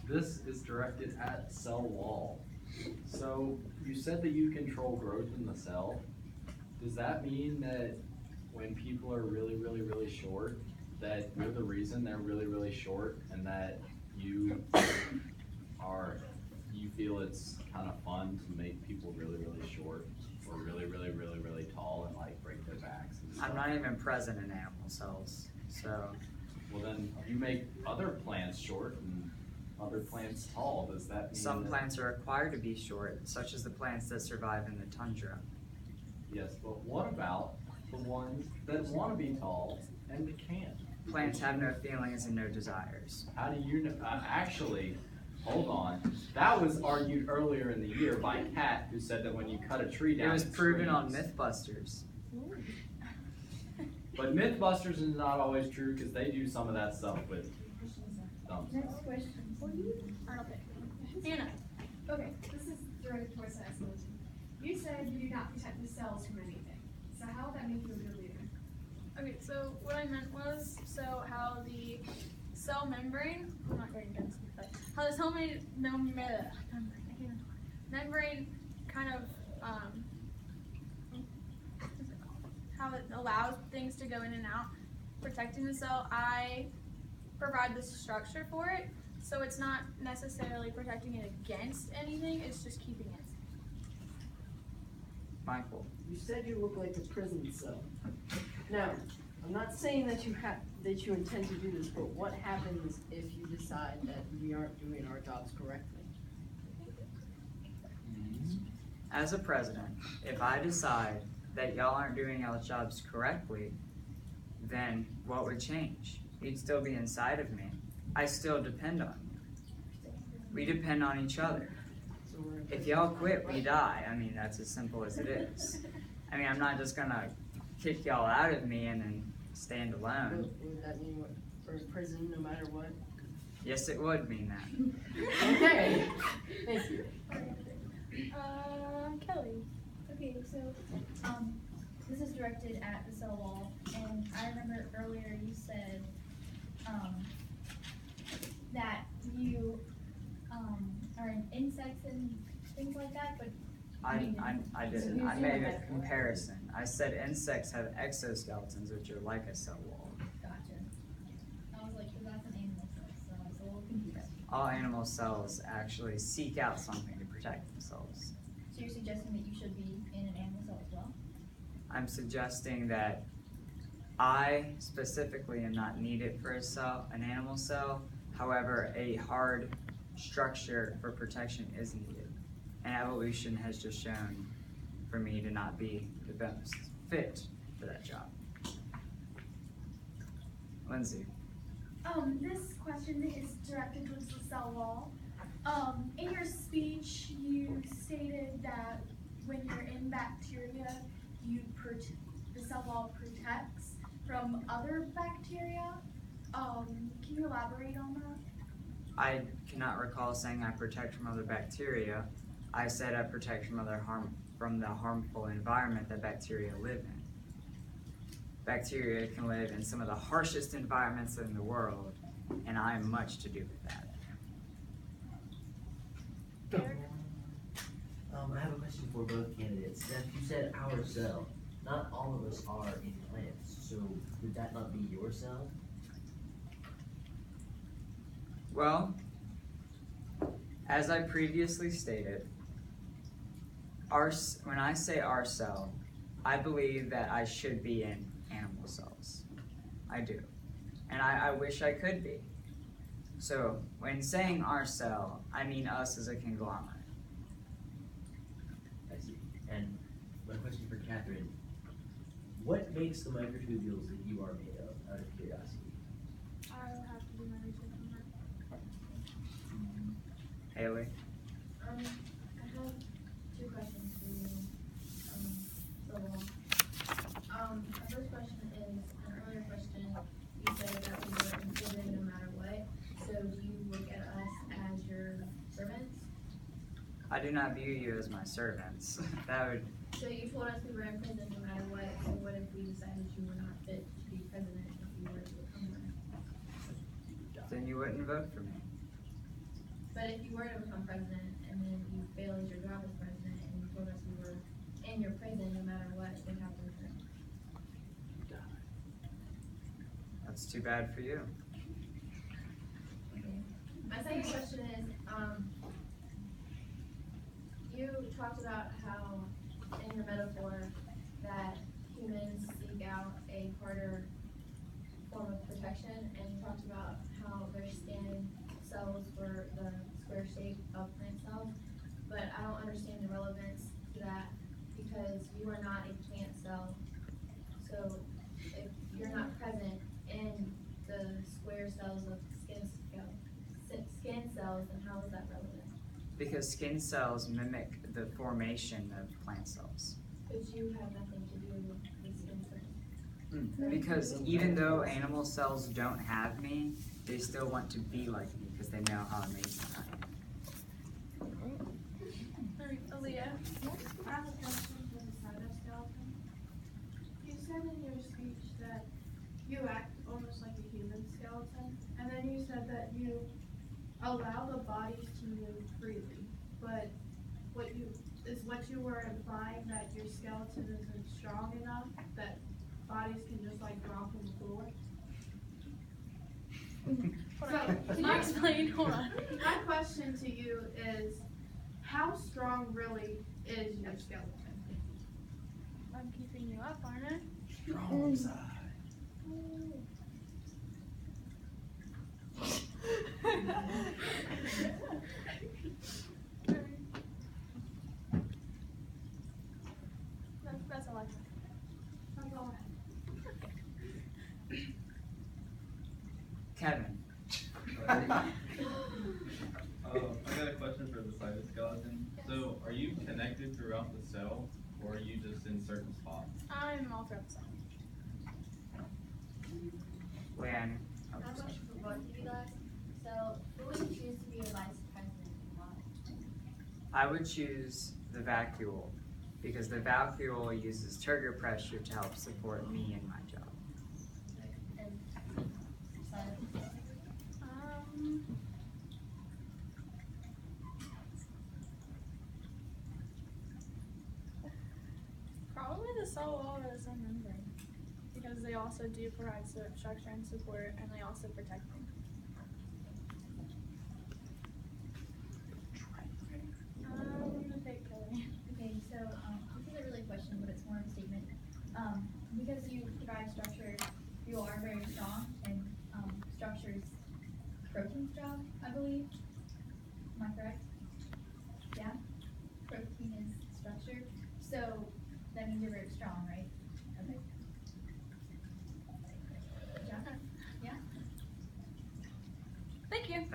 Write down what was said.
This is directed at cell wall. So you said that you control growth in the cell. Does that mean that when people are really, really, really short, that you're the reason they're really, really short, and that you feel it's kind of fun to make people really, really short, or really, really, really, really tall and like break their backs and stuff? I'm not even present in animal cells, so. Well, then you make other plants short and other plants tall. Does that mean Some that... plants are required to be short, such as the plants that survive in the tundra. Yes, but what about the ones that want to be tall and can't? Plants have no feelings and no desires. How do you know? Actually, hold on. That was argued earlier in the year by Kat, who said that when you cut a tree down, It was proven on screams. Mythbusters. But Mythbusters is not always true because they do some of that stuff with dumb stuff. Next question. Hannah. Okay, this is directed towards excellence. You said you do not protect the cells from anything. So how would that make you a good leader? Okay, so what I meant was, so how the cell membrane, I'm not going to get this, but how the cell membrane kind of, how it allows things to go in and out, protecting the cell, I provide the structure for it, so it's not necessarily protecting it against anything, it's just keeping it. Michael. You said you look like a prison cell. Now, I'm not saying that you intend to do this, but what happens if you decide that we aren't doing our jobs correctly? As a president, if I decide that y'all aren't doing y'all's jobs correctly, then what would change? You'd still be inside of me. I still depend on you. We depend on each other. So we're in If y'all quit, we die. I mean, that's as simple as it is. I mean, I'm not just gonna kick y'all out of me and then stand alone. Would that mean we're in prison no matter what? Yes, it would mean that. Okay, thank you. Kelly. Okay, so this is directed at the cell wall, and I remember earlier you said that you are in insects and things like that, but I didn't. I made a comparison. I said insects have exoskeletons, which are like a cell wall. gotcha. I was like, 'cause that's an animal cell, so I was a little confused. All animal cells actually seek out something to protect themselves. So you're suggesting that you should be in an animal cell as well? I'm suggesting that I specifically am not needed for an animal cell. However, a hard structure for protection is needed. And evolution has just shown for me to not be the best fit for that job. Lindsay. This question is directed towards the cell wall. In your speech, you stated that when you're in bacteria, the cell wall protects from other bacteria. Can you elaborate on that? I cannot recall saying I protect from other bacteria. I said I protect from the harmful environment that bacteria live in. Bacteria can live in some of the harshest environments in the world, and I have much to do with that. I have a question for both candidates. Steph, you said our cell. Not all of us are in plants, so would that not be your cell? Well, as I previously stated, when I say our cell, I believe that I should be in animal cells. I do. And I wish I could be. So when saying our cell, I mean us as a conglomerate. I see. And my question for Catherine, what makes the microtubules that you are made of, out of curiosity? I'll have to do my research on that. Haley? I have two questions for you. My first question is, an earlier question, you said that we were included no matter what. So do you look at us as your servants? I do not view you as my servants. That would, So you told us we were in prison no matter what. So what if we decided you were not fit to be president if you were to become one? then you wouldn't vote for me. But if you were to become president and then you failed your job as president and you told us you were in your prison no matter what happened then? That's too bad for you. Okay. My second question is, you talked about how, in your metaphor, that humans seek out a harder form of protection, and you talked about how their skin cells were the square shape of plant cells, but I don't understand the relevance to that, because you are not a plant cell. So if you're not present in the square cells of skin cells, then how is that relevant? Because skin cells mimic the formation of plant cells. But you have nothing to do with the skin cells. Because even though animal cells don't have me, they still want to be like me because they know how amazing I am. Aaliyah? I have a question for the cytoskeleton. You said in your speech that you act almost like a human skeleton, and then you said that you allow the bodies to move freely, but what you were implying that your skeleton isn't strong enough that bodies can just like drop on the floor? Can you explain? Hold on. My question to you is, how strong really is your skeleton? I'm keeping you up, aren't I? Strong side. That's all I think. That's all I have. Kevin, I got a question for the cytoskeleton. So, are you connected throughout the cell, or are you just in certain spots? I'm all throughout the cell. Leanne. I have a question for both of you guys. So, who would you choose to be your vice president and why? I would choose the vacuole because the vacuole uses turgor pressure to help support me in my job. And Probably the cell wall or the cell membrane, because they also do provide structure and support, and they also protect me. I'm gonna take Kelly. Okay, so this isn't really a question, but it's more of a statement. Because you provide structure, you are very strong, and structure is protein's job, I believe. Am I correct? Yeah? Protein is structure, so that means you're very strong, right? Okay. Good job. Yeah? Thank you.